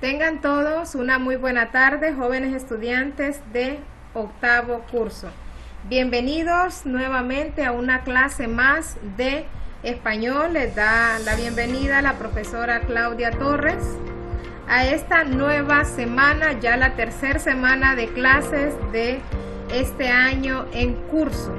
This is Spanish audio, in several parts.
Tengan todos una muy buena tarde, jóvenes estudiantes de octavo curso. Bienvenidos nuevamente a una clase más de español. Les da la bienvenida la profesora Claudia Torres a esta nueva semana, ya la tercera semana de clases de este año en curso.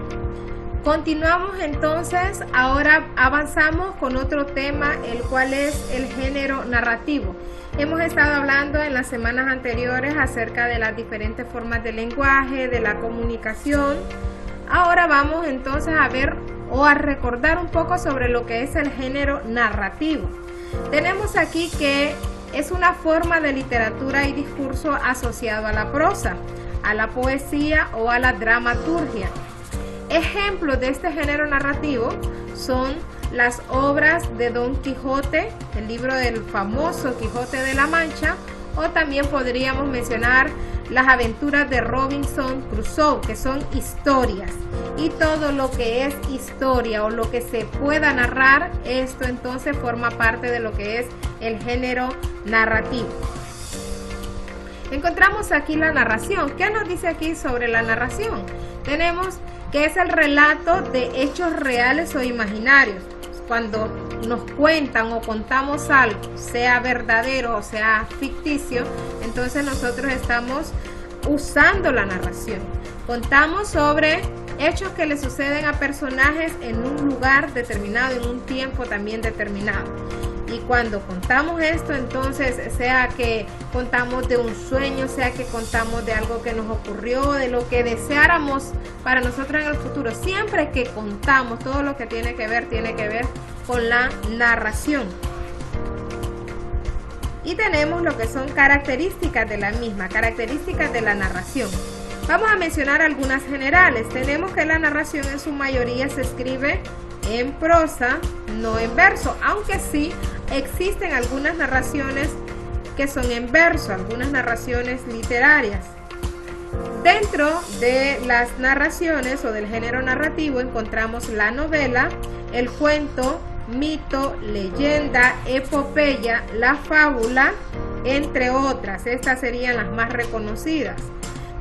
Continuamos entonces, ahora avanzamos con otro tema, el cual es el género narrativo. Hemos estado hablando en las semanas anteriores acerca de las diferentes formas de lenguaje, de la comunicación. Ahora vamos entonces a ver o a recordar un poco sobre lo que es el género narrativo. Tenemos aquí que es una forma de literatura y discurso asociado a la prosa, a la poesía o a la dramaturgia. Ejemplos de este género narrativo son las obras de Don Quijote, el libro del famoso Quijote de la Mancha, o también podríamos mencionar las aventuras de Robinson Crusoe, que son historias. Y todo lo que es historia o lo que se pueda narrar, esto entonces forma parte de lo que es el género narrativo. Encontramos aquí la narración. ¿Qué nos dice aquí sobre la narración? Tenemos que es el relato de hechos reales o imaginarios. Cuando nos cuentan o contamos algo, sea verdadero o sea ficticio, entonces nosotros estamos usando la narración. Contamos sobre hechos que le suceden a personajes en un lugar determinado, en un tiempo también determinado. Y cuando contamos esto, entonces, sea que contamos de un sueño, sea que contamos de algo que nos ocurrió, de lo que deseáramos para nosotros en el futuro, siempre que contamos todo lo que tiene que ver con la narración. Y tenemos lo que son características de la misma, características de la narración. Vamos a mencionar algunas generales. Tenemos que la narración en su mayoría se escribe en prosa, no en verso, aunque sí existen algunas narraciones que son en verso, algunas narraciones literarias. Dentro de las narraciones o del género narrativo encontramos la novela, el cuento, mito, leyenda, epopeya, la fábula, entre otras. Estas serían las más reconocidas.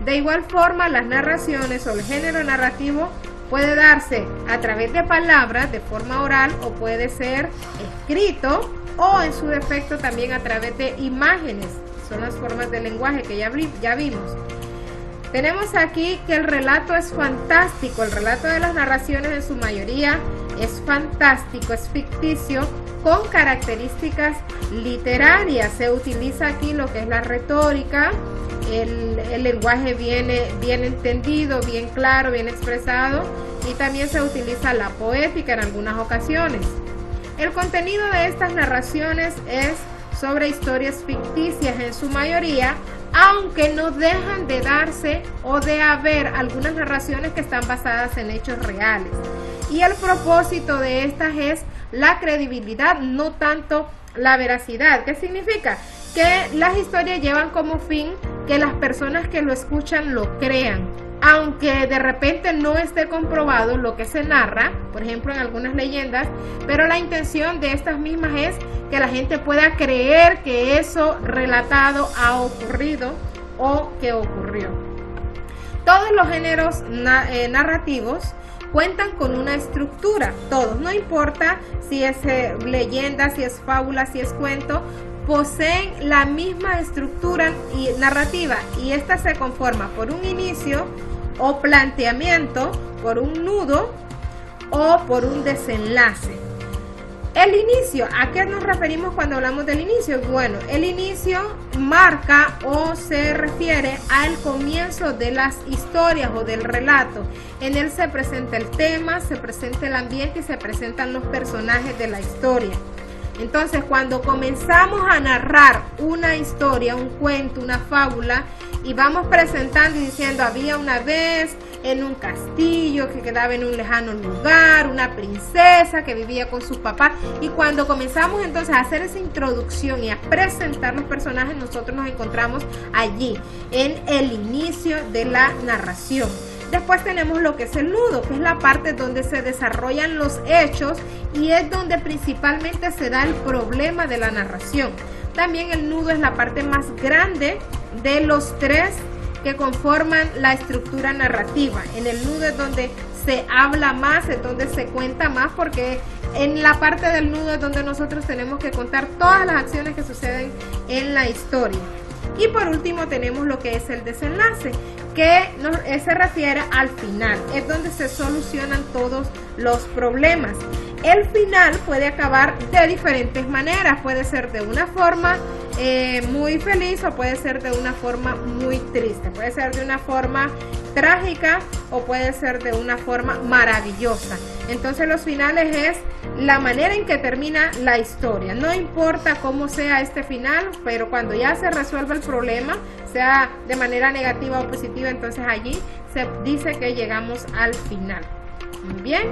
De igual forma, las narraciones o el género narrativo puede darse a través de palabras de forma oral o puede ser escrito o en su defecto también a través de imágenes. Son las formas de lenguaje que ya vimos. Tenemos aquí que el relato es fantástico. El relato de las narraciones en su mayoría es fantástico, es ficticio, con características literarias. Se utiliza aquí lo que es la retórica, el lenguaje bien entendido, bien claro, bien expresado, y también se utiliza la poética en algunas ocasiones. El contenido de estas narraciones es sobre historias ficticias en su mayoría, aunque no dejan de darse o de haber algunas narraciones que están basadas en hechos reales. Y el propósito de estas es la credibilidad, no tanto la veracidad. ¿Qué significa? Que las historias llevan como fin que las personas que lo escuchan lo crean, aunque de repente no esté comprobado lo que se narra, por ejemplo en algunas leyendas, pero la intención de estas mismas es que la gente pueda creer que eso relatado ha ocurrido o que ocurrió. Todos los géneros narrativos cuentan con una estructura, todos, no importa si es leyenda, si es fábula, si es cuento, poseen la misma estructura y narrativa, y esta se conforma por un inicio o planteamiento, por un nudo o por un desenlace. El inicio, ¿a qué nos referimos cuando hablamos del inicio? Bueno, el inicio marca o se refiere al comienzo de las historias o del relato. En él se presenta el tema, se presenta el ambiente y se presentan los personajes de la historia. Entonces, cuando comenzamos a narrar una historia, un cuento, una fábula, y vamos presentando y diciendo, había una vez en un castillo que quedaba en un lejano lugar, una princesa que vivía con sus papás, y cuando comenzamos entonces a hacer esa introducción y a presentar los personajes, nosotros nos encontramos allí, en el inicio de la narración. Después tenemos lo que es el nudo, que es la parte donde se desarrollan los hechos y es donde principalmente se da el problema de la narración. También el nudo es la parte más grande de los tres que conforman la estructura narrativa. En el nudo es donde se habla más, es donde se cuenta más, porque en la parte del nudo es donde nosotros tenemos que contar todas las acciones que suceden en la historia. Y por último tenemos lo que es el desenlace, que se refiere al final, es donde se solucionan todos los problemas. El final puede acabar de diferentes maneras, puede ser de una forma muy feliz o puede ser de una forma muy triste, puede ser de una forma trágica o puede ser de una forma maravillosa. Entonces los finales es la manera en que termina la historia, no importa cómo sea este final, pero cuando ya se resuelve el problema, sea de manera negativa o positiva, entonces allí se dice que llegamos al final. Muy bien,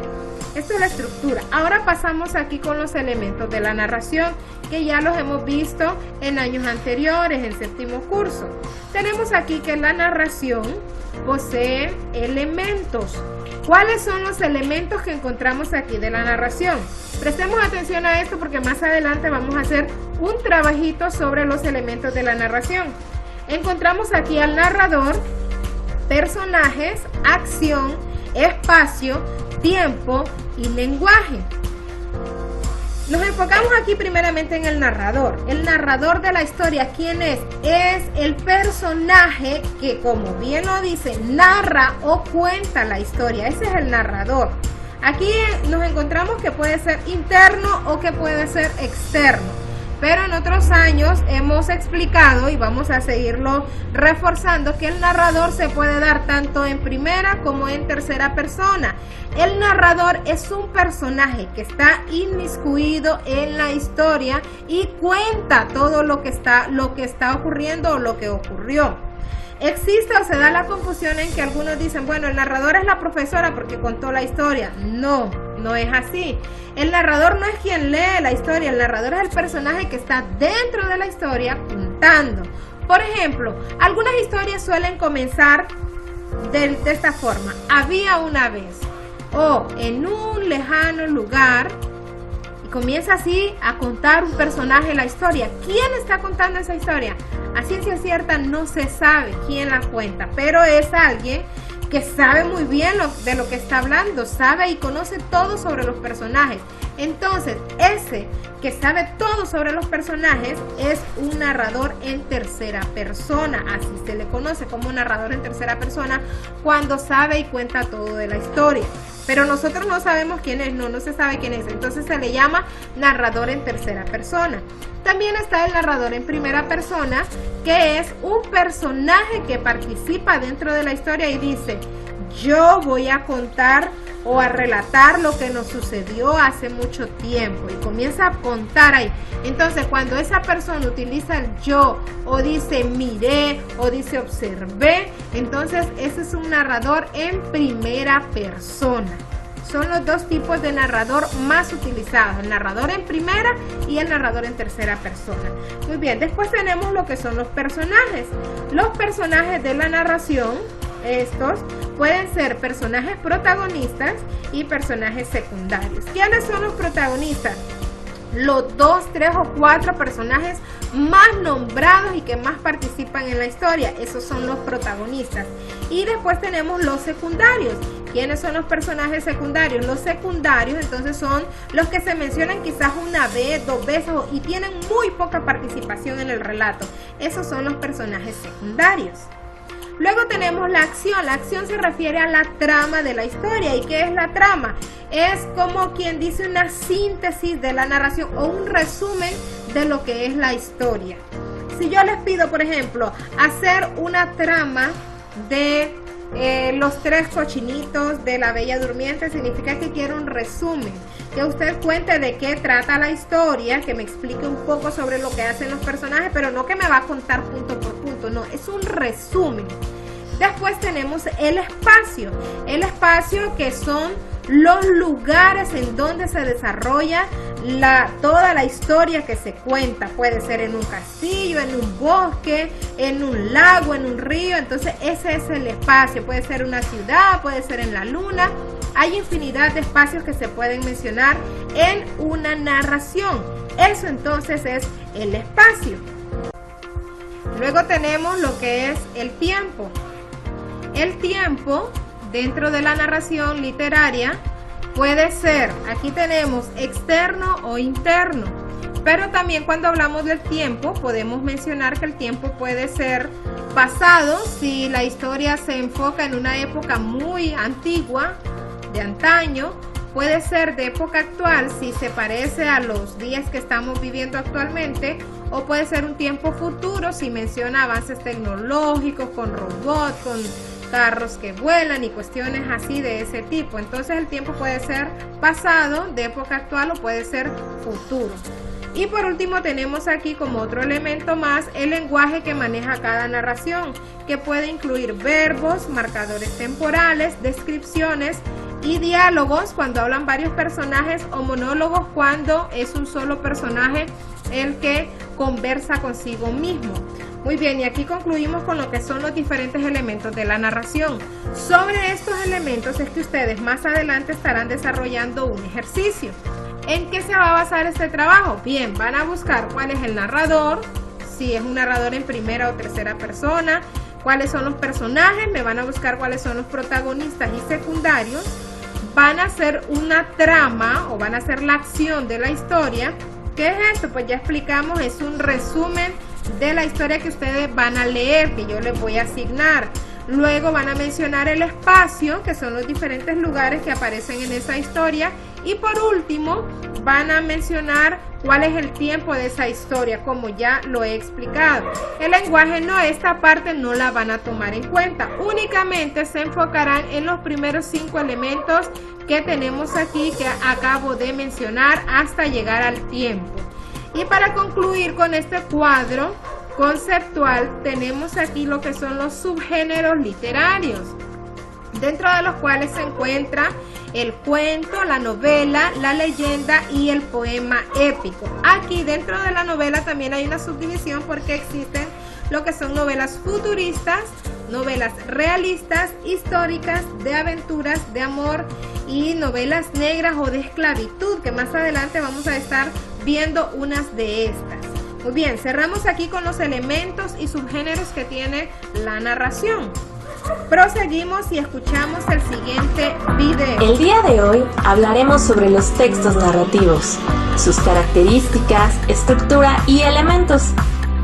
esto es la estructura. Ahora pasamos aquí con los elementos de la narración, que ya los hemos visto en años anteriores, en séptimo curso. Tenemos aquí que la narración posee elementos. ¿Cuáles son los elementos que encontramos aquí de la narración? Prestemos atención a esto porque más adelante vamos a hacer un trabajito sobre los elementos de la narración. Encontramos aquí al narrador, personajes, acción, espacio, tiempo y lenguaje. Nos enfocamos aquí primeramente en el narrador. El narrador de la historia, ¿quién es? Es el personaje que, como bien lo dice, narra o cuenta la historia. Ese es el narrador. Aquí nos encontramos que puede ser interno o que puede ser externo. Pero en otros años hemos explicado y vamos a seguirlo reforzando que el narrador se puede dar tanto en primera como en tercera persona. El narrador es un personaje que está inmiscuido en la historia y cuenta todo lo que está ocurriendo o lo que ocurrió. Existe o se da la confusión en que algunos dicen, bueno, el narrador es la profesora porque contó la historia. No, no es así. El narrador no es quien lee la historia, el narrador es el personaje que está dentro de la historia contando. Por ejemplo, algunas historias suelen comenzar de esta forma. Había una vez, o en un lejano lugar, y comienza así a contar un personaje la historia. ¿Quién está contando esa historia? A ciencia cierta no se sabe quién la cuenta, pero es alguien que sabe muy bien de lo que está hablando, sabe y conoce todo sobre los personajes. Entonces, ese que sabe todo sobre los personajes es un narrador en tercera persona. Así se le conoce como narrador en tercera persona cuando sabe y cuenta todo de la historia. Pero nosotros no sabemos quién es, no se sabe quién es. Entonces se le llama narrador en tercera persona. También está el narrador en primera persona, que es un personaje que participa dentro de la historia y dice, yo voy a contar o a relatar lo que nos sucedió hace mucho tiempo, y comienza a contar ahí. Entonces cuando esa persona utiliza el yo o dice miré o dice observé, entonces ese es un narrador en primera persona. Son los dos tipos de narrador más utilizados, el narrador en primera y el narrador en tercera persona. Muy bien, después tenemos lo que son los personajes. Los personajes de la narración, estos pueden ser personajes protagonistas y personajes secundarios. ¿Quiénes son los protagonistas? Los 2, 3 o 4 personajes más nombrados y que más participan en la historia. Esos son los protagonistas. Y después tenemos los secundarios. ¿Quiénes son los personajes secundarios? Los secundarios entonces son los que se mencionan quizás una vez, 2 veces y tienen muy poca participación en el relato. Esos son los personajes secundarios. Luego tenemos la acción. La acción se refiere a la trama de la historia. ¿Y qué es la trama? Es como quien dice una síntesis de la narración o un resumen de lo que es la historia. Si yo les pido, por ejemplo, hacer una trama de los 3 cochinitos de la Bella Durmiente, significa que quiero un resumen, que usted cuente de qué trata la historia, que me explique un poco sobre lo que hacen los personajes, pero no que me va a contar punto por punto, no, es un resumen. Después tenemos el espacio que son los lugares en donde se desarrolla toda la historia que se cuenta. Puede ser en un castillo, en un bosque, en un lago, en un río. Entonces ese es el espacio. Puede ser una ciudad, puede ser en la luna. Hay infinidad de espacios que se pueden mencionar en una narración. Eso entonces es el espacio. Luego tenemos lo que es el tiempo. El tiempo dentro de la narración literaria puede ser, aquí tenemos externo o interno, pero también cuando hablamos del tiempo podemos mencionar que el tiempo puede ser pasado si la historia se enfoca en una época muy antigua, de antaño. Puede ser de época actual si se parece a los días que estamos viviendo actualmente, o puede ser un tiempo futuro si menciona avances tecnológicos con robots, con carros que vuelan y cuestiones así de ese tipo. Entonces el tiempo puede ser pasado, de época actual, o puede ser futuro. Y por último tenemos aquí como otro elemento más el lenguaje que maneja cada narración, que puede incluir verbos, marcadores temporales, descripciones y diálogos cuando hablan varios personajes, o monólogos cuando es un solo personaje el que conversa consigo mismo. Muy bien, y aquí concluimos con lo que son los diferentes elementos de la narración. Sobre estos elementos es que ustedes más adelante estarán desarrollando un ejercicio. ¿En qué se va a basar este trabajo? Bien, van a buscar cuál es el narrador, si es un narrador en primera o tercera persona, cuáles son los personajes, me van a buscar cuáles son los protagonistas y secundarios, van a hacer una trama o van a hacer la acción de la historia. ¿Qué es esto? Pues ya explicamos, es un resumen de la historia que ustedes van a leer, que yo les voy a asignar. Luego van a mencionar el espacio, que son los diferentes lugares que aparecen en esa historia. Y por último, van a mencionar cuál es el tiempo de esa historia, como ya lo he explicado. El lenguaje no, esta parte no la van a tomar en cuenta. Únicamente se enfocarán en los primeros 5 elementos que tenemos aquí, que acabo de mencionar, hasta llegar al tiempo. Y para concluir con este cuadro conceptual, tenemos aquí lo que son los subgéneros literarios, dentro de los cuales se encuentra el cuento, la novela, la leyenda y el poema épico. Aquí dentro de la novela también hay una subdivisión, porque existen lo que son novelas futuristas, novelas realistas, históricas, de aventuras, de amor, y novelas negras o de esclavitud, que más adelante vamos a estar viendo unas de estas. Muy bien, cerramos aquí con los elementos y subgéneros que tiene la narración. Proseguimos y escuchamos el siguiente video. El día de hoy hablaremos sobre los textos narrativos, sus características, estructura y elementos.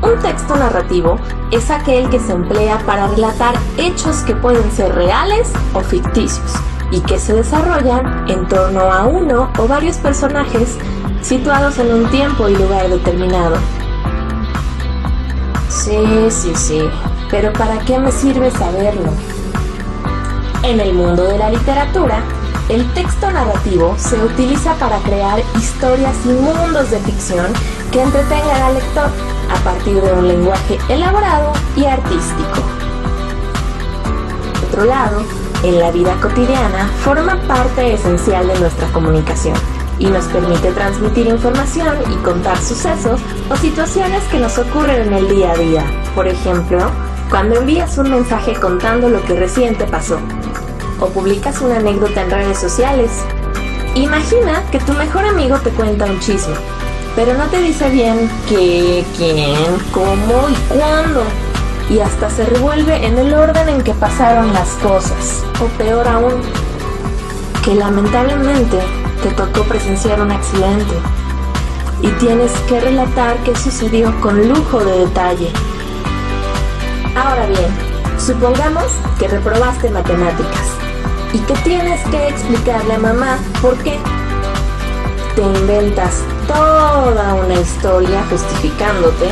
Un texto narrativo es aquel que se emplea para relatar hechos que pueden ser reales o ficticios y que se desarrollan en torno a uno o varios personajes situados en un tiempo y lugar determinado. Sí, pero ¿para qué me sirve saberlo? En el mundo de la literatura, el texto narrativo se utiliza para crear historias y mundos de ficción que entretengan al lector a partir de un lenguaje elaborado y artístico. Por otro lado, en la vida cotidiana forma parte esencial de nuestra comunicación y nos permite transmitir información y contar sucesos o situaciones que nos ocurren en el día a día. Por ejemplo, cuando envías un mensaje contando lo que recién te pasó, o publicas una anécdota en redes sociales. Imagina que tu mejor amigo te cuenta un chisme, pero no te dice bien qué, quién, cómo y cuándo, y hasta se revuelve en el orden en que pasaron las cosas. O peor aún, que lamentablemente te tocó presenciar un accidente y tienes que relatar qué sucedió con lujo de detalle. Ahora bien, supongamos que reprobaste matemáticas y que tienes que explicarle a mamá por qué. Te inventas toda una historia justificándote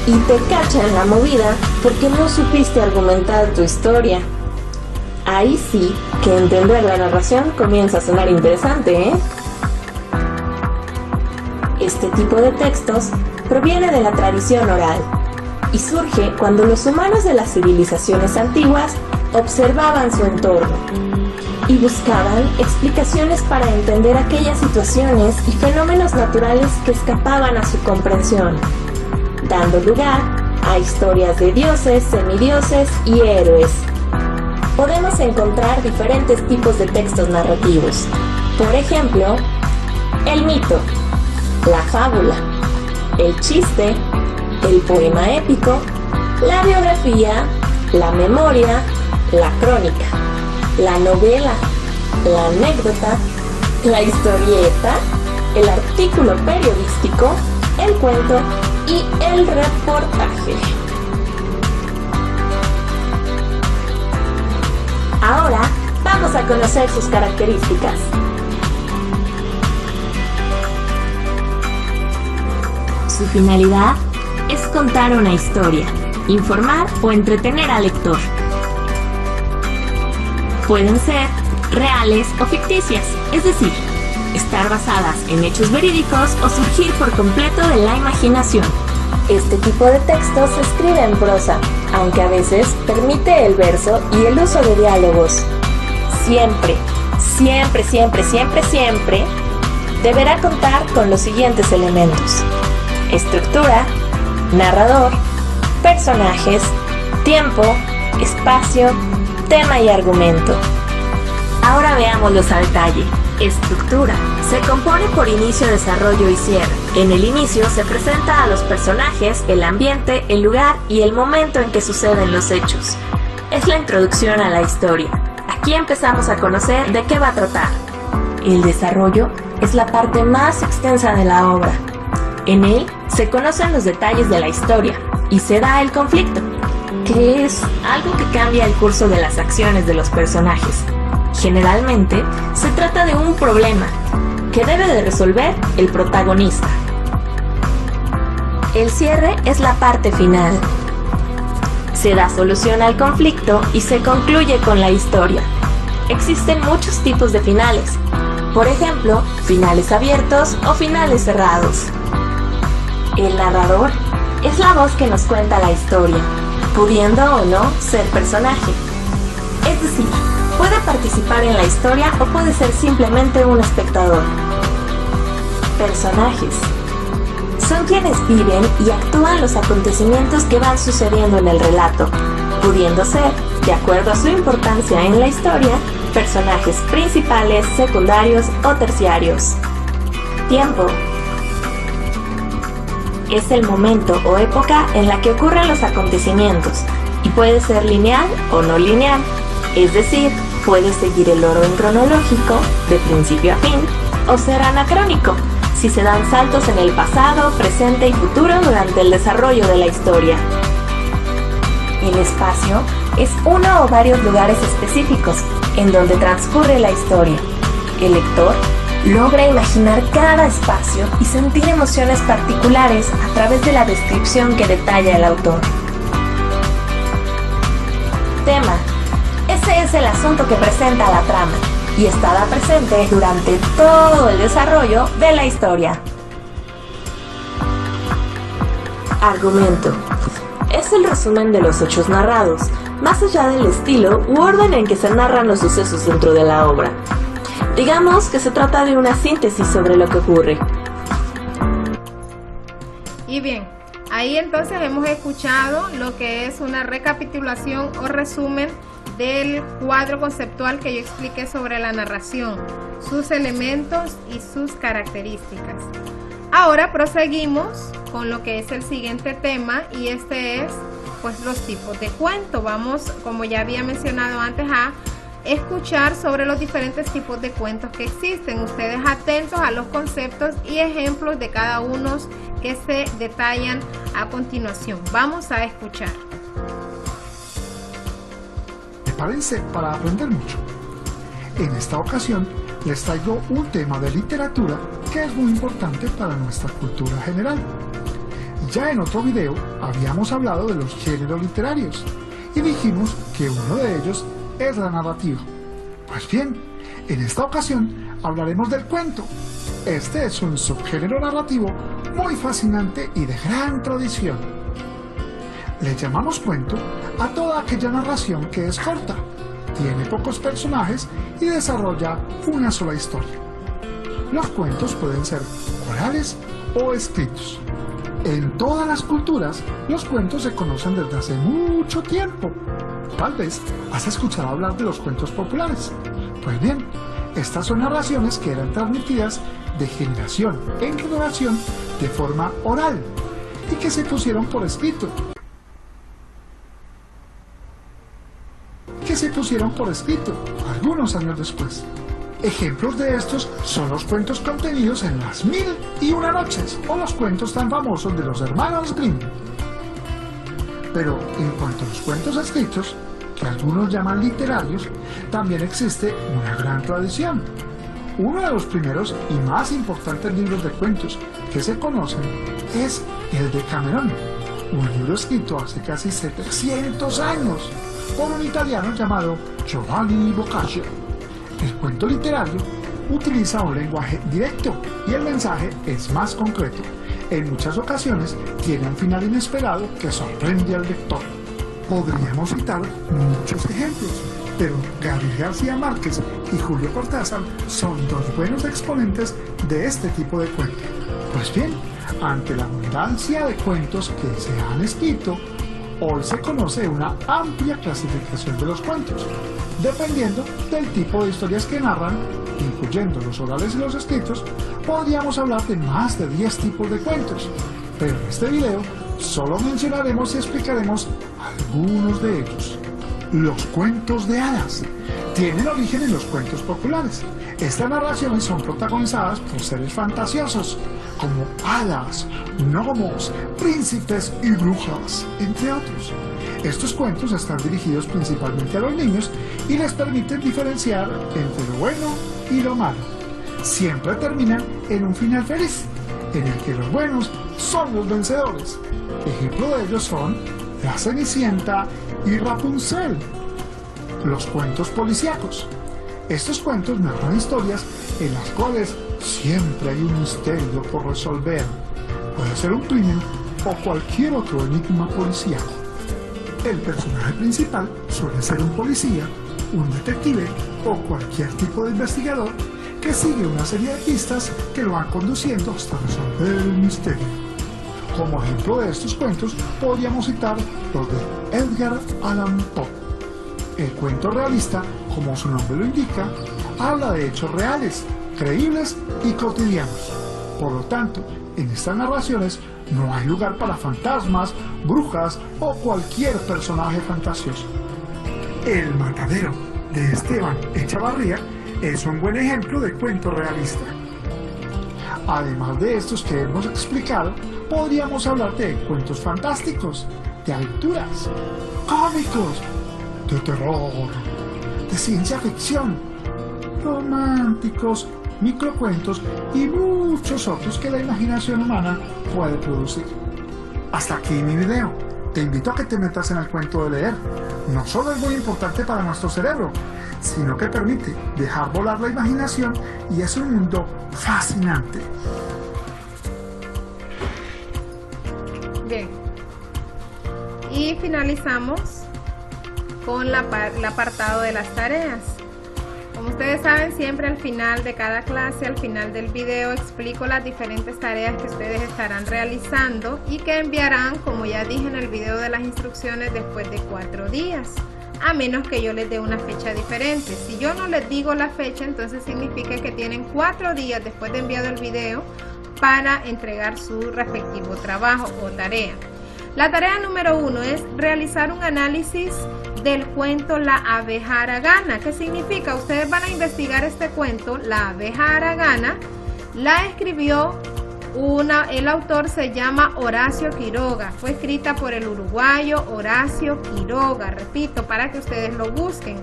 y te cacha en la movida porque no supiste argumentar tu historia. Ahí sí que entender la narración comienza a sonar interesante, ¿eh? Este tipo de textos proviene de la tradición oral y surge cuando los humanos de las civilizaciones antiguas observaban su entorno y buscaban explicaciones para entender aquellas situaciones y fenómenos naturales que escapaban a su comprensión, dando lugar a historias de dioses, semidioses y héroes. Podemos encontrar diferentes tipos de textos narrativos. Por ejemplo, el mito, la fábula, el chiste, el poema épico, la biografía, la memoria, la crónica, la novela, la anécdota, la historieta, el artículo periodístico, el cuento y el reportaje. Ahora vamos a conocer sus características. Su finalidad es contar una historia, informar o entretener al lector. Pueden ser reales o ficticias, es decir, estar basadas en hechos verídicos o surgir por completo de la imaginación. Este tipo de texto se escribe en prosa, aunque a veces permite el verso y el uso de diálogos. Siempre deberá contar con los siguientes elementos: estructura, narrador, personajes, tiempo, espacio, tema y argumento. Ahora veámoslos a detalle. Estructura. Se compone por inicio, desarrollo y cierre. En el inicio se presenta a los personajes, el ambiente, el lugar y el momento en que suceden los hechos. Es la introducción a la historia. Aquí empezamos a conocer de qué va a tratar. El desarrollo es la parte más extensa de la obra. En él se conocen los detalles de la historia y se da el conflicto, que es algo que cambia el curso de las acciones de los personajes. Generalmente se trata de un problema que debe de resolver el protagonista. El cierre es la parte final. Se da solución al conflicto y se concluye con la historia. Existen muchos tipos de finales, por ejemplo, finales abiertos o finales cerrados. El narrador es la voz que nos cuenta la historia, pudiendo o no ser personaje. Es decir, puede participar en la historia o puede ser simplemente un espectador. Personajes. Son quienes viven y actúan los acontecimientos que van sucediendo en el relato, pudiendo ser, de acuerdo a su importancia en la historia, personajes principales, secundarios o terciarios. Tiempo. Es el momento o época en la que ocurren los acontecimientos y puede ser lineal o no lineal, es decir, puede seguir el orden cronológico de principio a fin o ser anacrónico, si se dan saltos en el pasado, presente y futuro durante el desarrollo de la historia. El espacio es uno o varios lugares específicos en donde transcurre la historia. El lector logra imaginar cada espacio y sentir emociones particulares a través de la descripción que detalla el autor. Tema. Ese es el asunto que presenta la trama y estará presente durante todo el desarrollo de la historia. Argumento. Es el resumen de los hechos narrados, más allá del estilo u orden en que se narran los sucesos dentro de la obra. Digamos que se trata de una síntesis sobre lo que ocurre. Y bien, ahí entonces hemos escuchado lo que es una recapitulación o resumen del cuadro conceptual que yo expliqué sobre la narración, sus elementos y sus características. Ahora proseguimos con lo que es el siguiente tema, y este es pues los tipos de cuento. Vamos, como ya había mencionado antes, a escuchar sobre los diferentes tipos de cuentos que existen. Ustedes atentos a los conceptos y ejemplos de cada uno que se detallan a continuación. Vamos a escuchar. Prepárense para aprender mucho. En esta ocasión les traigo un tema de literatura que es muy importante para nuestra cultura general. Ya en otro video habíamos hablado de los géneros literarios y dijimos que uno de ellos es la narrativa. Pues bien, en esta ocasión hablaremos del cuento. Este es un subgénero narrativo muy fascinante y de gran tradición. Le llamamos cuento a toda aquella narración que es corta, tiene pocos personajes y desarrolla una sola historia. Los cuentos pueden ser orales o escritos. En todas las culturas, los cuentos se conocen desde hace mucho tiempo. Tal vez has escuchado hablar de los cuentos populares. Pues bien, estas son narraciones que eran transmitidas de generación en generación de forma oral y que se pusieron por escrito. Algunos años después. Ejemplos de estos son los cuentos contenidos en Las Mil y Una Noches o los cuentos tan famosos de los hermanos Grimm. Pero en cuanto a los cuentos escritos, que algunos llaman literarios, también existe una gran tradición. Uno de los primeros y más importantes libros de cuentos que se conocen es el Decamerón, un libro escrito hace casi 700 años por un italiano llamado Giovanni Boccaccio. El cuento literario utiliza un lenguaje directo y el mensaje es más concreto. En muchas ocasiones tiene un final inesperado que sorprende al lector. Podríamos citar muchos ejemplos, pero Gabriel García Márquez y Julio Cortázar son dos buenos exponentes de este tipo de cuento. Pues bien, ante la abundancia de cuentos que se han escrito, hoy se conoce una amplia clasificación de los cuentos, dependiendo del tipo de historias que narran, incluyendo los orales y los escritos. Podríamos hablar de más de 10 tipos de cuentos, pero en este video solo mencionaremos y explicaremos algunos de ellos. Los cuentos de hadas tienen origen en los cuentos populares. Estas narraciones son protagonizadas por seres fantasiosos, como hadas, gnomos, príncipes y brujas, entre otros. Estos cuentos están dirigidos principalmente a los niños y les permiten diferenciar entre lo bueno y lo malo. Siempre terminan en un final feliz, en el que los buenos son los vencedores. Ejemplo de ellos son La Cenicienta y Rapunzel. Los cuentos policíacos. Estos cuentos narran historias en las cuales siempre hay un misterio por resolver. Puede ser un crimen o cualquier otro enigma policíaco. El personaje principal suele ser un policía, un detective o cualquier tipo de investigador que sigue una serie de pistas que lo van conduciendo hasta resolver el misterio. Como ejemplo de estos cuentos podríamos citar los de Edgar Allan Poe. El cuento realista, como su nombre lo indica, habla de hechos reales, creíbles y cotidianos. Por lo tanto, en estas narraciones no hay lugar para fantasmas, brujas o cualquier personaje fantasioso. El Matadero, de Esteban Echavarría, es un buen ejemplo de cuento realista. Además de estos que hemos explicado, podríamos hablar de cuentos fantásticos, de aventuras, cómicos, de terror, de ciencia ficción, románticos, microcuentos y muchos otros que la imaginación humana puede producir. Hasta aquí mi video. Te invito a que te metas en el cuento de leer. No solo es muy importante para nuestro cerebro, sino que permite dejar volar la imaginación y es un mundo fascinante. Bien. Y finalizamos con el apartado de las tareas. Como ustedes saben, siempre al final de cada clase, al final del video, explico las diferentes tareas que ustedes estarán realizando y que enviarán, como ya dije en el video de las instrucciones, después de 4 días, a menos que yo les dé una fecha diferente. Si yo no les digo la fecha, entonces significa que tienen 4 días después de enviado el video para entregar su respectivo trabajo o tarea. La tarea número 1 es realizar un análisis del cuento La abeja haragana. ¿Qué significa? Ustedes van a investigar este cuento, La abeja haragana. La escribió el autor se llama Horacio Quiroga. Fue escrita por el uruguayo Horacio Quiroga. Repito, para que ustedes lo busquen.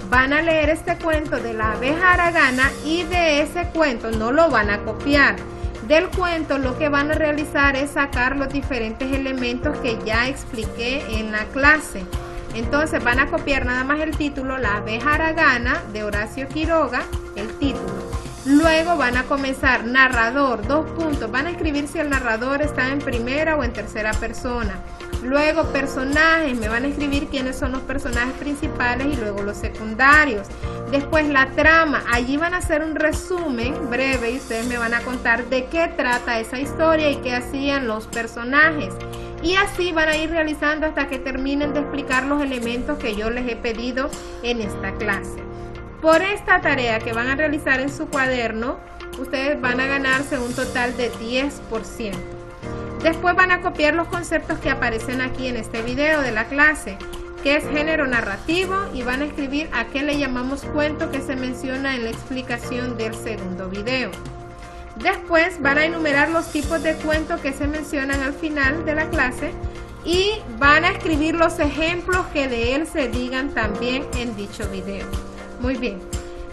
Van a leer este cuento de La abeja haragana y de ese cuento no lo van a copiar. Del cuento lo que van a realizar es sacar los diferentes elementos que ya expliqué en la clase. Entonces van a copiar nada más el título, La abeja haragana, de Horacio Quiroga, el título. Luego van a comenzar narrador, 2 puntos. Van a escribir si el narrador está en primera o en tercera persona. Luego personajes, me van a escribir quiénes son los personajes principales y luego los secundarios. Después la trama, allí van a hacer un resumen breve y ustedes me van a contar de qué trata esa historia y qué hacían los personajes. Y así van a ir realizando hasta que terminen de explicar los elementos que yo les he pedido en esta clase. Por esta tarea que van a realizar en su cuaderno, ustedes van a ganarse un total de 10%. Después van a copiar los conceptos que aparecen aquí en este video de la clase, que es género narrativo, y van a escribir a qué le llamamos cuento, que se menciona en la explicación del segundo video. Después van a enumerar los tipos de cuentos que se mencionan al final de la clase y van a escribir los ejemplos que de él se digan también en dicho video. Muy bien.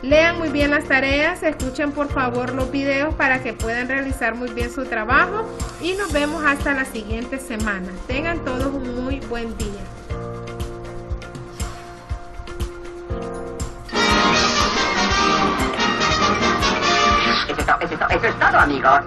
Lean muy bien las tareas, escuchen por favor los videos para que puedan realizar muy bien su trabajo y nos vemos hasta la siguiente semana. Tengan todos un muy buen día. Eso es todo, amigos.